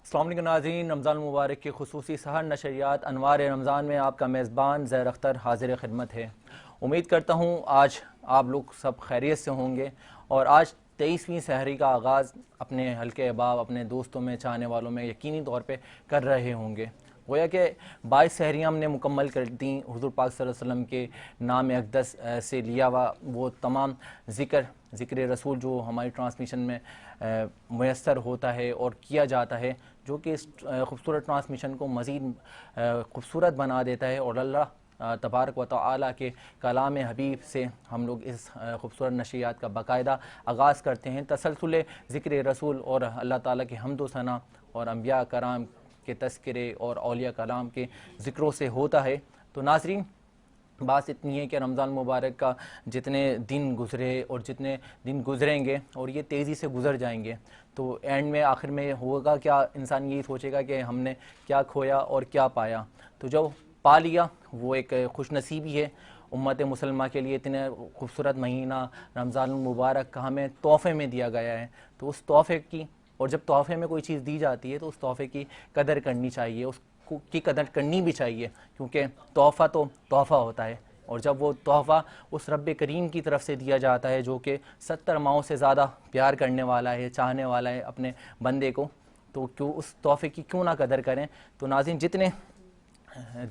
السلام علیکم ناظرین، رمضان المبارک کے خصوصی سحر نشریات انوار رمضان میں آپ کا میزبان زہر اختر حاضر خدمت ہے۔ امید کرتا ہوں آج آپ لوگ سب خیریت سے ہوں گے اور آج 23ویں سحری کا آغاز اپنے حلقے احباب، اپنے دوستوں میں، چاہنے والوں میں یقینی طور پہ کر رہے ہوں گے۔ گویا کہ 22 سحریاں ہم نے مکمل کر دیں، حضور پاک صلی اللہ علیہ وسلم کے نام اقدس سے لیا ہوا وہ تمام ذکر رسول جو ہماری ٹرانسمیشن میں میسر ہوتا ہے اور کیا جاتا ہے، جو کہ اس خوبصورت ٹرانسمیشن کو مزید خوبصورت بنا دیتا ہے، اور اللہ تبارک و تعالیٰ کے کلام حبیب سے ہم لوگ اس خوبصورت نشریات کا باقاعدہ آغاز کرتے ہیں۔ تسلسل ذکر رسول اور اللہ تعالیٰ کے حمد و ثنا اور انبیاء کرام کے تذکرے اور اولیاء کلام کے ذکروں سے ہوتا ہے۔ تو ناظرین، بات اتنی ہے کہ رمضان مبارک کا جتنے دن گزرے اور جتنے دن گزریں گے اور یہ تیزی سے گزر جائیں گے، تو اینڈ میں آخر میں ہوگا کیا، انسان یہی سوچے گا کہ ہم نے کیا کھویا اور کیا پایا۔ تو جو پا لیا وہ ایک خوش نصیبی ہے امت مسلمہ کے لیے۔ اتنے خوبصورت مہینہ رمضان المبارک کا ہمیں تحفے میں دیا گیا ہے، تو اس تحفے کی، اور جب تحفے میں کوئی چیز دی جاتی ہے تو اس تحفے کی قدر کرنی چاہیے، اس کی قدر کرنی بھی چاہیے، کیونکہ تحفہ تو تحفہ ہوتا ہے، اور جب وہ تحفہ اس رب کریم کی طرف سے دیا جاتا ہے جو کہ 70 ماؤں سے زیادہ پیار کرنے والا ہے، چاہنے والا ہے اپنے بندے کو، تو کیوں اس تحفے کی کیوں نہ قدر کریں۔ تو ناظرین، جتنے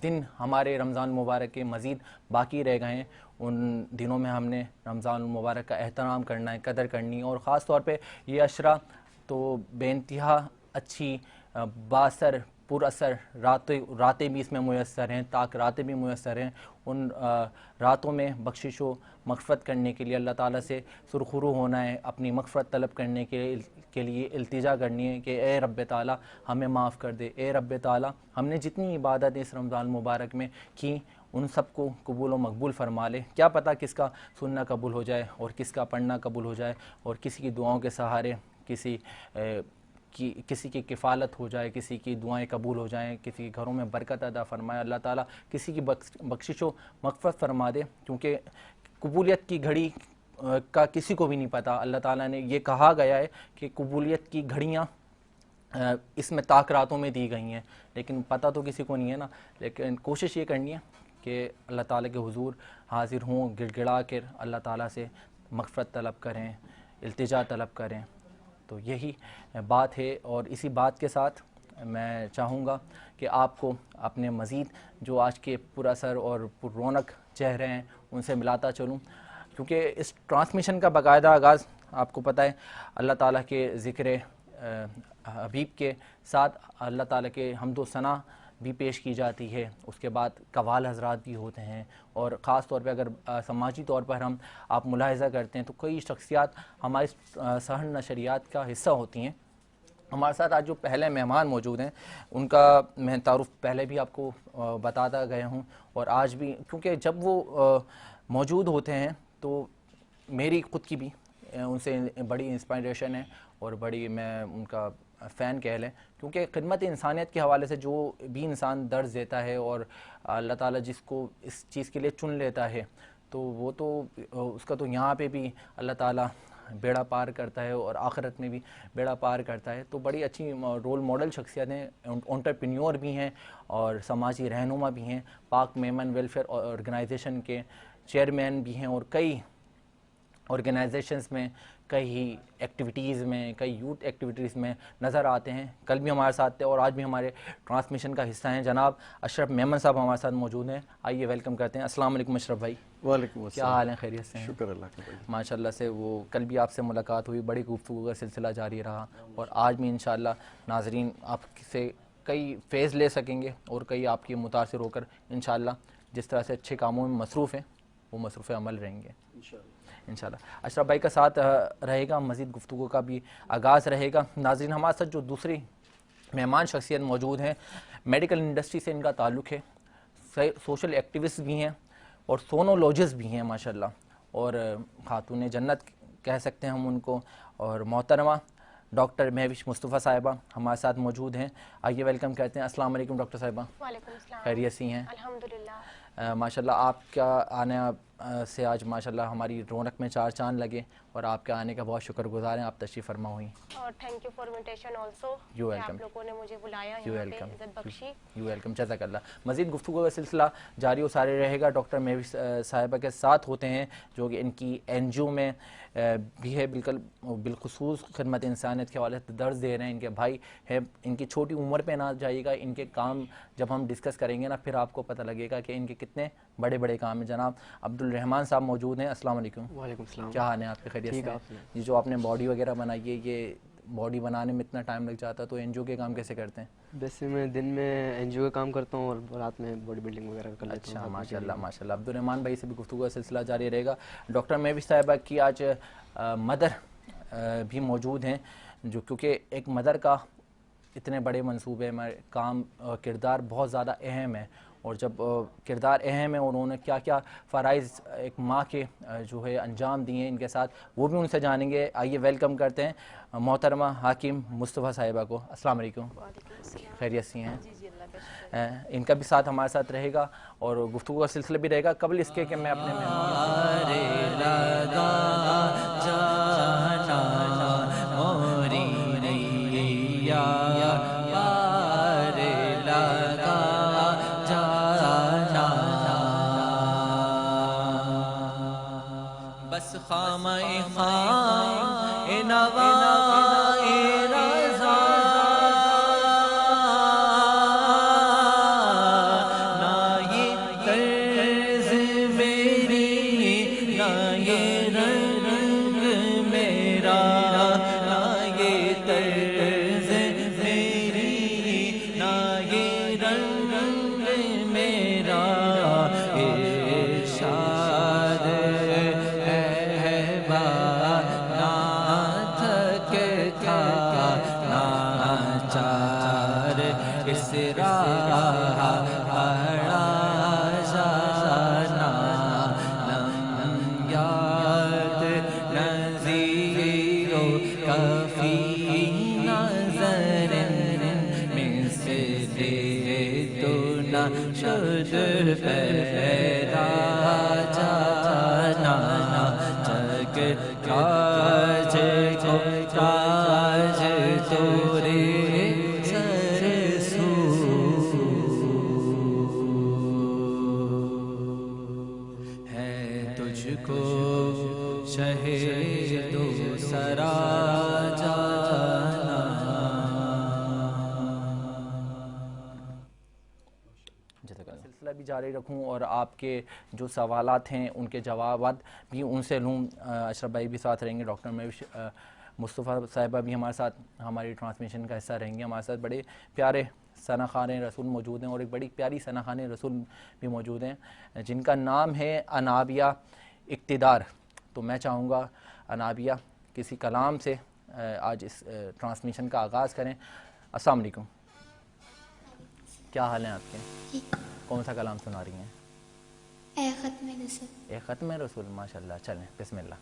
دن ہمارے رمضان مبارک کے مزید باقی رہ گئے ہیں، ان دنوں میں ہم نے رمضان المبارک کا احترام کرنا ہے، قدر کرنی، اور خاص طور پہ یہ عشرہ تو بے انتہا اچھی، باثر، پر اثر راتیں بھی اس میں میسر ہیں، تاک راتیں بھی میسر ہیں۔ ان راتوں میں بخشش و مغفرت کرنے کے لیے اللہ تعالیٰ سے سرخرو ہونا ہے، اپنی مغفرت طلب کرنے کے لیے التجا کرنی ہے کہ اے رب تعالیٰ ہمیں معاف کر دے، اے رب تعالیٰ ہم نے جتنی عبادت اس رمضان مبارک میں کی ان سب کو قبول و مقبول فرما لے۔ کیا پتہ کس کا سننا قبول ہو جائے اور کس کا پڑھنا قبول ہو جائے، اور کسی کی دعاؤں کے سہارے کسی کی کفالت ہو جائے، کسی کی دعائیں قبول ہو جائیں، کسی کے گھروں میں برکت عطا فرمائے اللہ تعالیٰ، کسی کی بخشش و مغفرت فرما دے، کیونکہ قبولیت کی گھڑی کا کسی کو بھی نہیں پتہ۔ اللہ تعالیٰ نے یہ کہا گیا ہے کہ قبولیت کی گھڑیاں اس میں تاک راتوں میں دی گئی ہیں، لیکن پتہ تو کسی کو نہیں ہے نا۔ لیکن کوشش یہ کرنی ہے کہ اللہ تعالیٰ کے حضور حاضر ہوں، گڑ گڑا کر اللہ تعالیٰ سے مغفرت طلب کریں، التجا طلب کریں۔ تو یہی بات ہے، اور اسی بات کے ساتھ میں چاہوں گا کہ آپ کو اپنے مزید جو آج کے پر اثر اور پر رونق چہرے ہیں ان سے ملاتا چلوں، کیونکہ اس ٹرانسمیشن کا باقاعدہ آغاز آپ کو پتہ ہے اللہ تعالیٰ کے ذکر حبیب کے ساتھ اللہ تعالیٰ کے حمد و ثنا بھی پیش کی جاتی ہے، اس کے بعد قوال حضرات بھی ہوتے ہیں، اور خاص طور پہ اگر سماجی طور پر آپ ملاحظہ کرتے ہیں تو کئی شخصیات ہماری سحر نشریات کا حصہ ہوتی ہیں۔ ہمارے ساتھ آج جو پہلے مہمان موجود ہیں ان کا میں تعارف پہلے بھی آپ کو بتاتا گیا ہوں، اور آج بھی، کیونکہ جب وہ موجود ہوتے ہیں تو میری خود کی بھی ان سے بڑی انسپائریشن ہے، اور بڑی میں ان کا فین کہہ لیں، کیونکہ خدمت انسانیت کے حوالے سے جو بھی انسان درس دیتا ہے اور اللہ تعالیٰ جس کو اس چیز کے لیے چن لیتا ہے تو وہ تو اس کا تو یہاں پہ بھی اللہ تعالیٰ بیڑا پار کرتا ہے اور آخرت میں بھی بیڑا پار کرتا ہے۔ تو بڑی اچھی رول ماڈل شخصیت ہیں، انٹرپرینیور بھی ہیں اور سماجی رہنما بھی ہیں، پاک میمن ویلفیئر آرگنائزیشن کے چیئرمین بھی ہیں، اور کئی آرگنائزیشنز میں، کئی ایکٹیویٹیز میں، کئی یوتھ ایکٹیویٹیز میں نظر آتے ہیں۔ کل بھی ہمارے ساتھ تھے اور آج بھی ہمارے ٹرانسمیشن کا حصہ ہیں۔ جناب اشرف میمن صاحب ہمارے ساتھ موجود ہیں، آئیے ویلکم کرتے ہیں۔ السلام علیکم اشرف بھائی۔ وعلیکم السلام، کیا حال ہیں؟ خیریت سے ہیں؟ شکر اللہ کا بھائی، ماشاء اللہ سے۔ وہ کل بھی آپ سے ملاقات ہوئی، بڑی گفتگو کا سلسلہ جاری رہا، اور آج بھی انشاءاللہ ناظرین آپ سے کئی فیض لے سکیں گے، اور کئی آپ کی متاثر ہو کر انشاءاللہ جس طرح سے اچھے کاموں میں مصروف ہیں وہ مصروف عمل رہیں گے انشاءاللہ۔ اشرف بھائی کا ساتھ رہے گا، مزید گفتگو کا بھی آغاز رہے گا۔ ناظرین، ہمارے ساتھ جو دوسری مہمان شخصیت موجود ہیں، میڈیکل انڈسٹری سے ان کا تعلق ہے، سوشل ایکٹیوسٹ بھی ہیں اور سونولوجسٹ بھی ہیں ماشاءاللہ، اور خاتون جنت کہہ سکتے ہیں ہم ان کو، اور محترمہ ڈاکٹر مہوش مصطفیٰ صاحبہ ہمارے ساتھ موجود ہیں۔ آئیے ویلکم کہتے ہیں۔ السلام علیکم ڈاکٹر صاحبہ۔ وعلیکم السلام۔ خیریت سی ہیں؟ الحمدللہ۔ ماشاءاللہ آپ کا آنا سے آج ماشاءاللہ ہماری رونق میں چار چاند لگے اور آپ کے آنے کا بہت شکر گزار ہیں. آپ تشریف فرما ہوئی. اور thank you for invitation also. آپ لوگوں نے مجھے بلایا یہاں پہ, عزت بخشی. You welcome. جزاک اللہ. مزید گفتگو کا سلسلہ جاری و ساری رہے گا. ڈاکٹر مہوش صاحبہ کے ساتھ ہوتے ہیں جو کہ ان کی این جی او میں بھی ہے, بالخصوص خدمت انسانیت کے حوالے سے درس دے رہے ہیں. ان کے بھائی ہے. ان کی چھوٹی عمر پہ نہ جائیے گا, ان کے کام جب ہم ڈسکس کریں گے نا پھر آپ کو پتہ لگے گا کہ ان کے کتنے بڑے بڑے کام ہیں. جناب عبدالرحمان صاحب موجود ہیں. السلام علیکم. وعلیکم السلام. کیا حال ہے آپ کے؟ خیریت سے؟ یہ جو آپ نے باڈی وغیرہ بنائی ہے, یہ باڈی بنانے میں اتنا ٹائم لگ جاتا ہے تو این جی او کے کام کیسے کرتے ہیں؟ ویسے میں دن میں این جی او کا کام کرتا ہوں اور رات میں باڈی بلڈنگ وغیرہ کر لیتا ہوں. اچھا ماشاء اللہ ماشاء اللہ. عبدالرحمان بھائی سے بھی گفتگو کا سلسلہ جاری رہے گا. ڈاکٹر مہوش صاحبہ کی آج مدر بھی موجود ہیں, جو کیونکہ ایک مدر کا اتنے بڑے منصوبے میں کام کردار بہت زیادہ اہم ہے, اور جب کردار اہم ہے انہوں نے کیا کیا فرائض ایک ماں کے جو ہے انجام دیے ہیں ان کے ساتھ, وہ بھی ان سے جانیں گے. آئیے ویلکم کرتے ہیں محترمہ حاکم مصطفیٰ صاحبہ کو. السلام علیکم. خیریت سی ہیں؟ ان کا بھی ساتھ ہمارے ساتھ رہے گا اور گفتگو کا سلسلہ بھی رہے گا. قبل اس کے کہ میں اپنے بس خامہ خام نوائے رضا نہ یہ طرز میری نہ یہ رنگ میرا نہ یہ طرز میری نہ یہ رنگ میرا ارشاد اس راہ ہڑا جانا لم یاد نظیر کفی نظر مثل تو نہ شد پیدا جانا جگ کاج کو کاج تورے سلسلہ بھی جاری رکھوں اور آپ کے جو سوالات ہیں ان کے جوابات بھی ان سے لوں. اشرف بھائی بھی ساتھ رہیں گے, ڈاکٹر مہوش مصطفیٰ صاحبہ بھی ہمارے ساتھ ہماری ٹرانسمیشن کا حصہ رہیں گے. ہمارے ساتھ بڑے پیارے ثنا خان رسول موجود ہیں اور ایک بڑی پیاری ثنا خان رسول بھی موجود ہیں جن کا نام ہے انابیہ اقتدار. تو میں چاہوں گا انابیہ کسی کلام سے آج اس ٹرانسمیشن کا آغاز کریں. السلام علیکم. کیا حال ہیں آپ کے؟ کون سا کلام سنا رہی ہیں؟ اے ختم رسول. اے ختم رسول. ماشاءاللہ. چلیں بسم اللہ.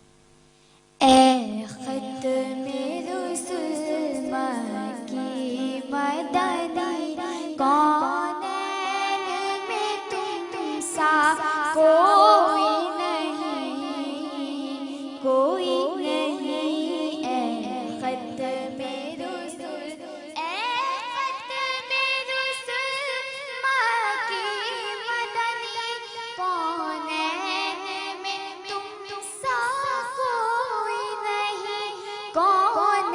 اے ختم رسول مکی مدنی کونین میں تم سا کوئی نہیں, کوئی نہیں. اے ختم رسول, اے ختم رسول مکی مدنی کونین میں تم سا کوئی نہیں, کون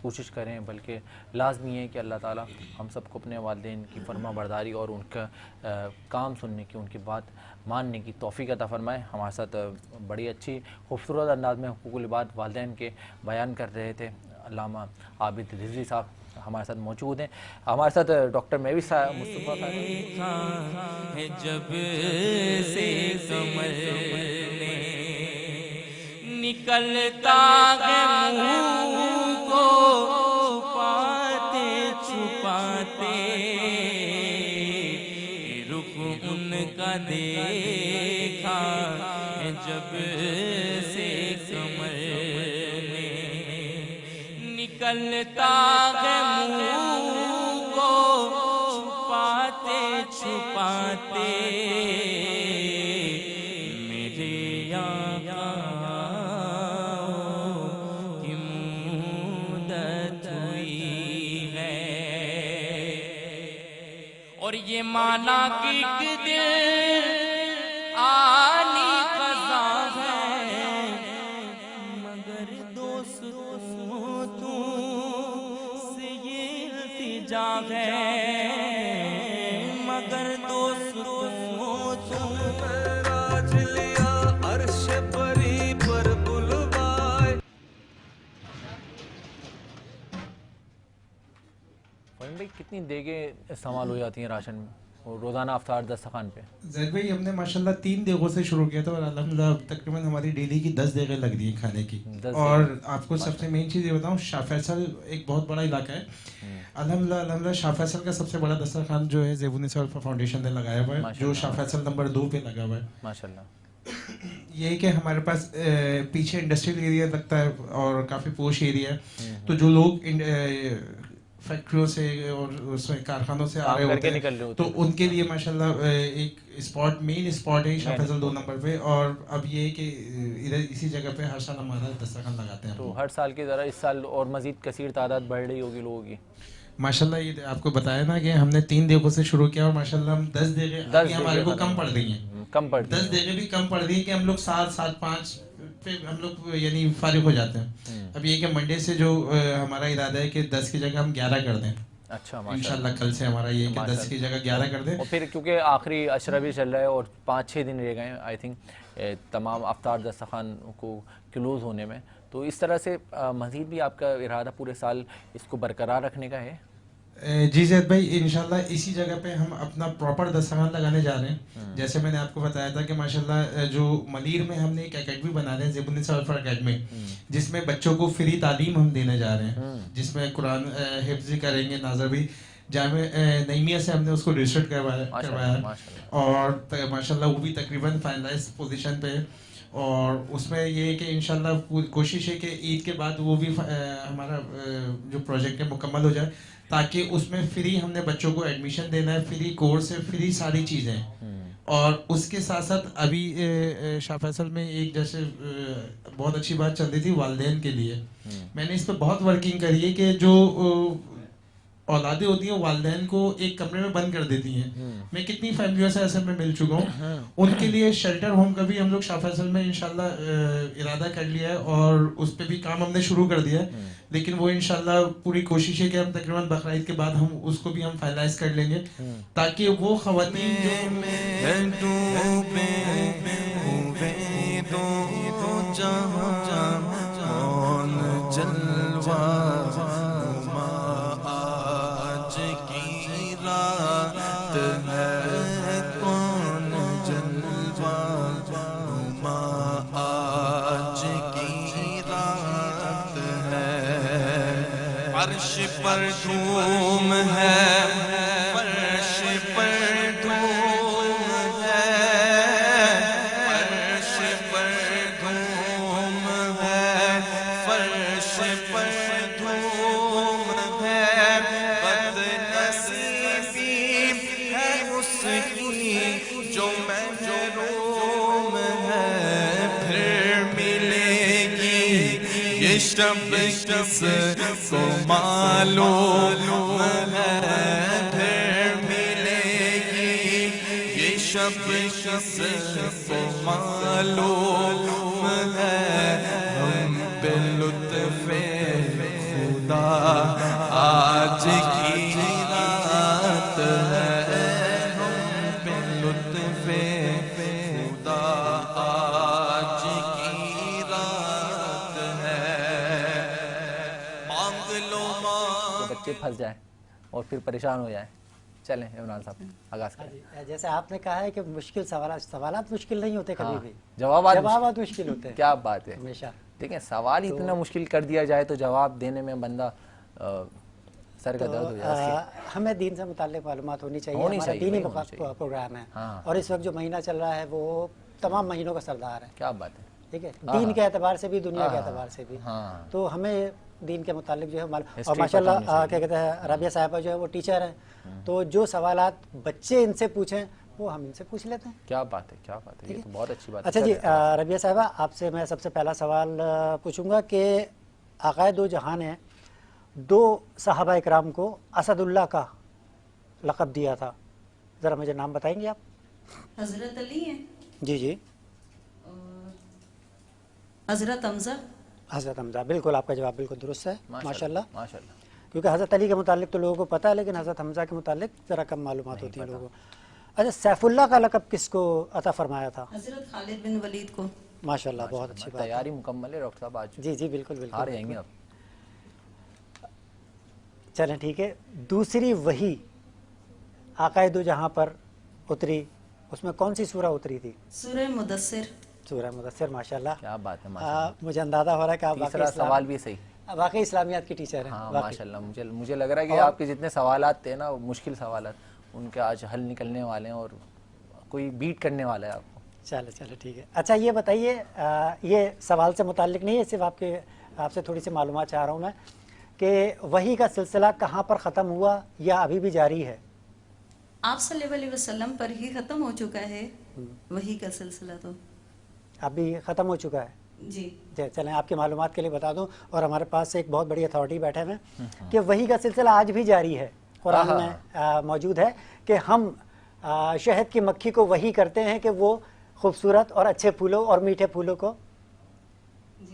کوشش کریں، بلکہ لازمی ہے کہ اللہ تعالیٰ ہم سب کو اپنے والدین کی فرما برداری اور ان کا کام سننے کی، ان کی بات ماننے کی توفیق عطا فرمائے۔ ہمارے ساتھ بڑی اچھی خوبصورت انداز میں حقوق العباد والدین کے بیان کر رہے تھے علامہ عابد رضوی صاحب ہمارے ساتھ موجود ہیں۔ ہمارے ساتھ ڈاکٹر میوی صاحب مصطفیٰ صاحب ہے جب سے کمر نے نکلتا ہے منہ کو چھپاتے چھپاتے، رخ ان کا دیکھا ہے جب سے کمر نے نکلتا ہے منہ کو چھپاتے چھپاتے، میرے آقا کی مدت ہوئی ہے، اور یہ مانا کہ ایک دن آنی قضا ہے، مگر دوستوں سے یہ التجا ہے، مگر دوستوں راج لیا عرش پری پر بلوائے۔ فہیم بھائی کتنی دیگیں استعمال ہو جاتی ہیں راشن میں اور روزانہ افطار دسترخوان پہ؟ زید بھائی ہم نے ماشاءاللہ 3 دیگوں سے شروع کیا تھا اور الحمدللہ تقریباً ہماری ڈیلی کی 10 دیگیں لگ رہی ہیں کھانے کی۔ اور آپ کو سب سے مین چیز یہ بتاؤں، شاہ فیصل ایک بہت بڑا علاقہ ہے، الحمدللہ شاہ فیصل کا سب سے بڑا دسترخوان جو ہے زیب النساء فاؤنڈیشن نے لگایا ہوا ہے، جو شاہ فیصل نمبر 2 پہ لگا ہوا ہے ماشاءاللہ۔ یہ کہ ہمارے پاس پیچھے انڈسٹریل ایریا لگتا ہے اور کافی پوش ایریا ہے، تو جو لوگ فیکٹریوں سے اور اس میں کارخانوں سے آ رہے ہوتے ہیں تو ان کے لیے ماشاءاللہ ایک اسپاٹ، مین اسپاٹ ہے شاہ فیصل 2 نمبر پہ، اور اب یہ ہے کہ ادھر اسی جگہ پہ ہر سال ہمارا دسترخوان لگاتے ہیں۔ تو ہر سال کی طرح اس سال اور مزید کثیر تعداد بڑھ رہی ہوگی لوگوں کی؟ ماشاءاللہ یہ آپ کو بتایا نا کہ ہم نے 3 دیگوں سے شروع کیا اور ماشاءاللہ ہم 10 دیگیں ہمارے کو کم پڑ رہی ہیں، کم پڑ 10 دیگیں بھی کم پڑ رہی ہیں کہ ہم لوگ 7-5 پہ ہم لوگ یعنی فارغ ہو جاتے ہیں۔ اب یہ کہ منڈے سے جو ہمارا ارادہ ہے کہ 10 کی جگہ ہم 11 کر دیں، اچھا انشاءاللہ کل سے ہمارا یہ کہ 10 کی جگہ 11 کر دیں۔ اور پھر کیونکہ آخری عشرہ بھی چل رہا ہے اور 5-6 دن رہ گئے ہیں آئی تھنک تمام افطار دسترخوان کو کلوز ہونے میں، تو اس طرح سے مزید بھی آپ کا ارادہ پورے سال اس کو برقرار رکھنے کا ہے؟ جی زید بھائی انشاءاللہ اسی جگہ پہ ہم اپنا پراپر دسترخوان لگانے جا رہے ہیں۔ جیسے میں نے آپ کو بتایا تھا کہ ماشاءاللہ جو ملیر میں ہم نے ایک اکیڈمی بنا رہے ہیں، زیب النساء اکیڈمی، جس میں بچوں کو فری تعلیم ہم دینے جا رہے ہیں، جس میں قرآن حفظ کریں گے۔ ناظر بھی جامع نعیمیہ سے ہم نے اس کو رجسٹرڈ کروایا اور ماشاءاللہ وہ بھی تقریباً فائنلائز پوزیشن پہ ہے، اور اس میں یہ ہے کہ انشاءاللہ کوشش ہے کہ عید کے بعد وہ بھی ہمارا جو پروجیکٹ ہے مکمل ہو جائے، تاکہ اس میں فری ہم نے بچوں کو ایڈمیشن دینا ہے، فری کورس ہے، فری ساری چیزیں، اور اس کے ساتھ ساتھ ابھی شاہ فیصل میں ایک جیسے بہت اچھی بات چل رہی تھی والدین کے لیے، میں نے اس پہ بہت ورکنگ کری ہے کہ جو اولادیں ہوتی ہیں والدین کو ایک کمرے میں بند کر دیتی ہیں۔ میں کتنی فیملیوں سے ایسے میں مل چکا ہوں، ان کے لیے شیلٹر ہوم کا بھی ہم لوگ شاہ فیصل میں انشاءاللہ ارادہ کر لیا ہے اور اس پہ بھی کام ہم نے شروع کر دیا ہے، لیکن وہ انشاءاللہ پوری کوشش ہے کہ ہم تقریباً بقرعید کے بعد ہم اس کو بھی ہم فائنلائز کر لیں گے، تاکہ وہ خواتین عرش پر دھوم ہے، فرش پر دھوم ہے، فرش پر دھوم ہے، فرش پر دھوم ہے، بد نصیبی ہے اس کی جو محروم ہے، پھر ملے گی یہ شب کس کو معلوم ہے، پھر ملے گی یہ شب کس کو معلوم ہے، ہم پہ لطف بچے پھنس جائیں اور پھر پریشان ہو جائیں. چلیں عمران صاحب آغاز کریں. جیسے آپ نے کہا ہے کہ مشکل سوالات مشکل نہیں ہوتے کبھی بھی, جوابات مشکل ہوتے ہیں کیا بات ہے. ہمیشہ. دیکھیں سوال ہی اتنا مشکل کر دیا جائے تو جواب دینے میں بندہ سر کا درد ہو جائے. ہمیں دین سے متعلق معلومات ہونی چاہیے. ہمارا دینی پروگرام ہے اور اس وقت جو مہینہ چل رہا ہے وہ تمام مہینوں کا سردار ہے. کیا بات ہے. ٹھیک ہے, دین کے اعتبار سے بھی دنیا کے اعتبار سے بھی. تو ہمیں دین کے متعلق جو ہے اور ماشاء اللہ کیا کہتے ہیں رابعہ صاحبہ جو ہے وہ ٹیچر ہیں, تو جو سوالات بچے ان سے پوچھیں وہ ہم ان سے پوچھ لیتے ہیں. کیا بات ہے, کیا بات ہے, یہ تو بہت اچھی بات ہے. اچھا جی رابعہ صاحبہ, آپ سے میں سب سے پہلا سوال پوچھوں گا کہ آقائے دو جہاں نے 2 صحابہ اکرام کو اسد اللہ کا لقب دیا تھا, ذرا مجھے نام بتائیں گے آپ؟ حضرت علی ہیں جی جی, اور حضرت حمزہ. حضرت حمزہ, بالکل آپ کا جواب بالکل درست ہے ماشاءاللہ. ماشاءاللہ. کیونکہ حضرت علی کے متعلق تو لوگوں کو پتہ ہے لیکن حضرت حمزہ کے متعلق ذرا کم معلومات ہوتی ہیں لوگوں کو. اچھا, سیف اللہ کا لقب کس کو عطا فرمایا تھا؟ حضرت خالد بن ولید کو. ماشاءاللہ, بہت اچھی بات. تیاری مکمل ہے ڈاکٹر صاحب آج. جی جی بالکل بالکل, آ رہے ہیں اب. چلیں ٹھیک ہے. دوسری وحی آقائے دو جہاں پر اتری, اس میں کون سی سورہ اتری تھی؟ سورہ مدثر. سورہ مدثر. ماشاءاللہ, کیا بات ہے. ماشاءاللہ, مجھے اندازہ ہو رہا ہے کہ آپ تیسرا سوال بھی صحیح. واقعی اسلامیات کی ٹیچر ہیں. ہاں ماشاءاللہ, مجھے لگ رہا ہے کہ آپ کے جتنے سوالات تھے نا مشکل سوالات, ان کے آج حل نکلنے والے ہیں اور کوئی بیٹ کرنے والا ہے آپ کو. چلو ٹھیک ہے. اچھا یہ بتائیے, یہ سوال سے متعلق نہیں ہے, صرف آپ سے تھوڑی سی معلومات چاہ رہا ہوں میں کہ وحی کا سلسلہ کہاں پر ختم ہوا یا ابھی بھی جاری ہے؟ آپ صلی اللہ علیہ وسلم پر ہی ختم ہو چکا ہے وحی کا سلسلہ. تو ابھی ختم ہو چکا ہے. جی چلیں آپ کی معلومات کے لیے بتا دوں, اور ہمارے پاس ایک بہت بڑی اتھارٹی بیٹھے ہوئے ہیں کہ وحی کا سلسلہ آج بھی جاری ہے. قرآن میں موجود ہے کہ ہم شہد کی مکھی کو وحی کرتے ہیں کہ وہ خوبصورت اور اچھے پھولوں اور میٹھے پھولوں کو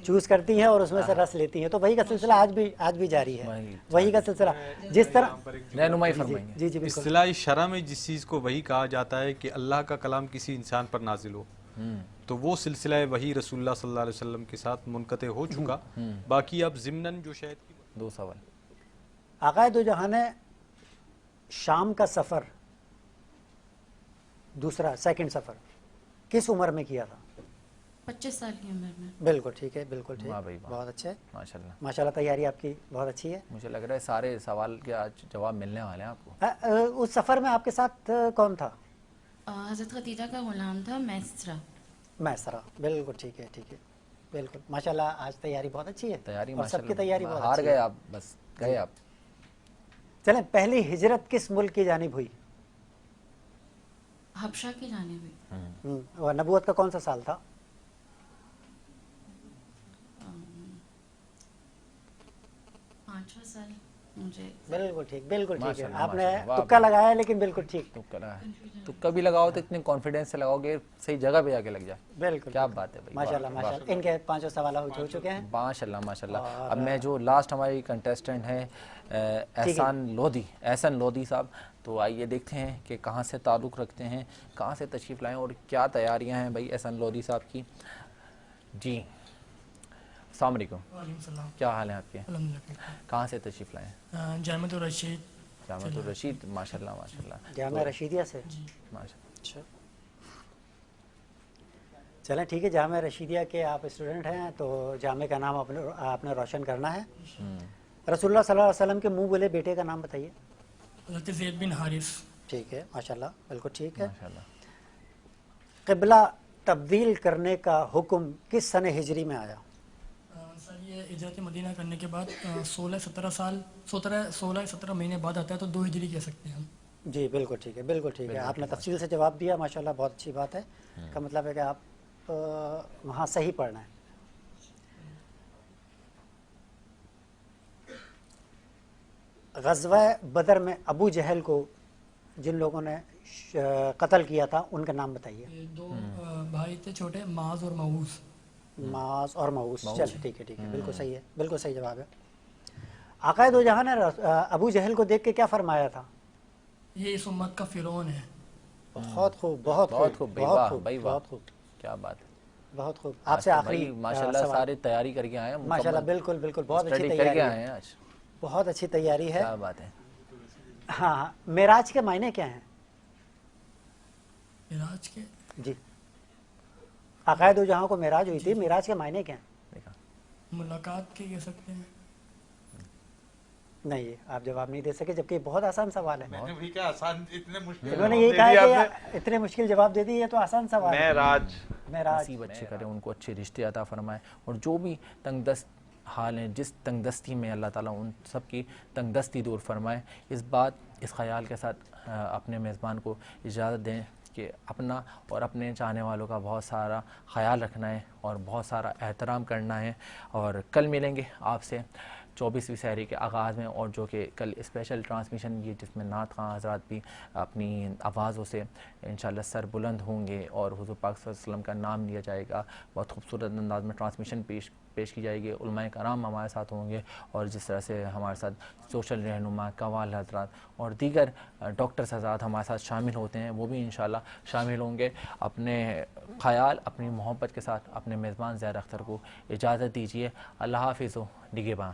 چوز کرتی ہیں اور اس میں سے رس لیتی ہیں. تو وحی کا سلسلہ آج بھی جاری ہے. وحی کا سلسلہ جس طرح رہنمائی فرمائیں گے. جی جی بالکل. اصطلاح شرع میں جس چیز کو وحی کہا جاتا ہے کہ اللہ کا کلام کسی انسان پر نازل ہو, تو وہ سلسلہ وحی رسول اللہ صلی اللہ علیہ وسلم کے ساتھ منقطع ہو چکا. باقی اب ضمناً جو شاید 2 سوال. آقائے دو جہاں نے شام کا سفر, دوسرا سیکنڈ سفر کس عمر میں کیا تھا؟ 25 سال کی عمر میں. بالکل ٹھیک ہے, بالکل ٹھیک, بہت اچھا ہے ماشاءاللہ. ماشاءاللہ, تیاری آپ کی بہت اچھی ہے. مجھے لگ رہا ہے سارے سوال کے آج جواب ملنے والے ہیں آپ کو. اس سفر میں آپ کے ساتھ کون تھا؟ حضرت خدیجہ کا غلام تھا میسرہ. بالکل ٹھیک ہے, ٹھیک ہے, بالکل ماشاءاللہ. آج تیاری بہت اچھی ہے. تیاری اور سب کی ماشاءاللہ. تیاری بہت ہار اچھی گئے ہے. آپ, بس گئے آپ. چلیں, پہلی ہجرت کس ملک کی جانب ہوئی؟ حبشہ کی جانب ہوئی. اور نبوت کا کون سا سال تھا؟ 5واں سال. مجھے بالکل ٹھیک, بالکل ٹھیک ہے. ماشاءاللہ, آپ نے ماشاءاللہ. تکا لگایا ہے لیکن بالکل ٹھیک. تکا بھی لگاؤ تو اتنے کانفیڈنس سے لگاؤ گے صحیح جگہ پہ جا کے لگ جائے. بالکل, کیا بات ہے بھائی. ماشاءاللہ ماشاءاللہ. ان کے 5 سوال ہو چکے ہیں. ماشاءاللہ ماشاءاللہ. اب میں جو لاسٹ ہماری کنٹیسٹنٹ ہیں احسن لودھی صاحب, تو آئیے دیکھتے ہیں کہ کہاں سے تعلق رکھتے ہیں, کہاں سے تشریف لائیں اور کیا تیاریاں ہیں بھائی احسن لودھی صاحب کی. جی السلام علیکم. وعلیکم السلام. کیا حال ہے آپ کے؟ الحمدللہ. کہاں سے تشریف لائیں؟ جامعۃ الرشید. جامعۃ الرشید. ماشاءاللہ ماشاءاللہ. جامعہ رشیدیہ سے. ماشاءاللہ. اچھا, چلیں ٹھیک ہے. جامعہ رشیدیہ کے آپ اسٹوڈنٹ ہیں تو جامعہ کا نام آپ نے روشن کرنا ہے. رسول اللہ صلی اللہ علیہ وسلم کے منہ بولے بیٹے کا نام بتائیے. حضرت زید بن حارث. ٹھیک ہے ماشاءاللہ, بالکل ٹھیک ہے. ماشاءاللہ. قبلہ تبدیل کرنے کا حکم کس سن ہجری میں آیا؟ سر یہ ہجرت مدینہ کرنے کے بعد 16-17 مہینے بعد آتا ہے, تو 2 ہجری کہہ سکتے ہیں ہم. جی بالکل ٹھیک ہے, بالکل ٹھیک ہے. آپ نے تفصیل سے جواب دیا ماشاءاللہ, بہت اچھی بات ہے. کا مطلب ہے کہ آپ وہاں صحیح پڑھنا ہے. غزوہ بدر میں ابو جہل کو جن لوگوں نے قتل کیا تھا ان کا نام بتائیے. 2 بھائی تھے چھوٹے, معاذ اور معوذ. معاذ اور معوذ. چل ٹھیک ہے, ٹھیک ہے, بالکل صحیح ہے, بالکل صحیح جواب ہے. آقائے دو جہاں نے ابو جہل کو دیکھ کے کیا فرمایا تھا؟ یہ اس امت کا فرعون ہے. بہت خوب, بہت خوب, بہت خوب, بہت خوب. کیا بات ہے, بہت خوب. آپ سے آخری ماشاءاللہ سارے تیاری کر کے آئے ہیں ماشاءاللہ. بالکل بالکل, بہت اچھی کر کے تیاری آئے ہیں آج. بہت اچھی تیاری ہے. کیا بات ہے. ہاں معراج کے معنی کیا ہیں؟ معراج کے جی عقائد و جہاں کو معراج ہوئی تھی, معراج کے معنی کیا ہیں؟ ملاقات کے کہہ سکتے ہیں. نہیں آپ جواب نہیں دے سکے, جبکہ یہ بہت آسان سوال ہے. میں نے بھی کہا آسان, اتنے مشکل انہوں نے یہی کہا کہ اتنے مشکل جواب دے دی, یہ تو آسان سوال ہے. معراج نصیب اچھے کرے, ان کو اچھے رشتے عطا فرمائے, اور جو بھی تنگ دست حال ہیں, جس تنگ دستی میں اللہ تعالیٰ ان سب کی تنگ دستی دور فرمائے. اس خیال کے ساتھ اپنے میزبان کو اجازت دیں کہ اپنا اور اپنے چاہنے والوں کا بہت سارا خیال رکھنا ہے اور بہت سارا احترام کرنا ہے. اور کل ملیں گے آپ سے 24ویں سحری کے آغاز میں, اور جو کہ کل اسپیشل ٹرانسمیشن یہ جس میں نعت خواں حضرات بھی اپنی آوازوں سے انشاءاللہ سر بلند ہوں گے اور حضور پاک صلی اللہ علیہ وسلم کا نام لیا جائے گا. بہت خوبصورت انداز میں ٹرانسمیشن پیش کی جائے گی. علماء کرام ہمارے ساتھ ہوں گے, اور جس طرح سے ہمارے ساتھ سوشل رہنما, قوال حضرات اور دیگر ڈاکٹرز حضرات ہمارے ساتھ شامل ہوتے ہیں, وہ بھی انشاءاللہ شامل ہوں گے. اپنے خیال, اپنی محبت کے ساتھ اپنے میزبان زہر اختر کو اجازت دیجیے. اللہ حافظ و نگہباں.